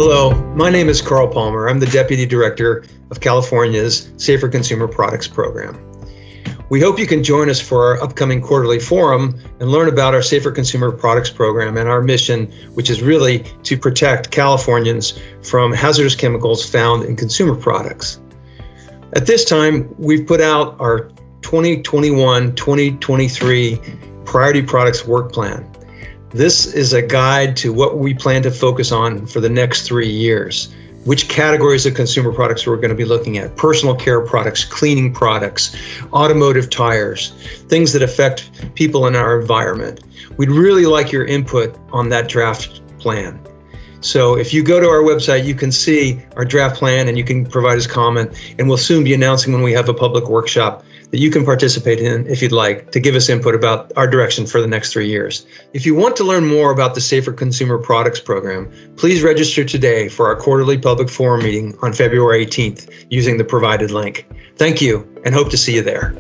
Hello, my name is Carl Palmer. I'm the Deputy Director of California's Safer Consumer Products Program. We hope you can join us for our upcoming quarterly forum and learn about our Safer Consumer Products Program and our mission, which is really to protect Californians from hazardous chemicals found in consumer products. At this time, we've put out our 2021-2023 Priority Products Work Plan. This is a guide to what we plan to focus on for the next 3 years. Which categories of consumer products we're going to be looking at: personal care products, cleaning products, automotive tires, things that affect people in our environment. We'd really like your input on that draft plan. So if you go to our website, you can see our draft plan and you can provide us comment, and we'll soon be announcing when we have a public workshop that you can participate in if you'd like to give us input about our direction for the next 3 years. If you want to learn more about the Safer Consumer Products Program, please register today for our quarterly public forum meeting on February 18th using the provided link. Thank you and hope to see you there.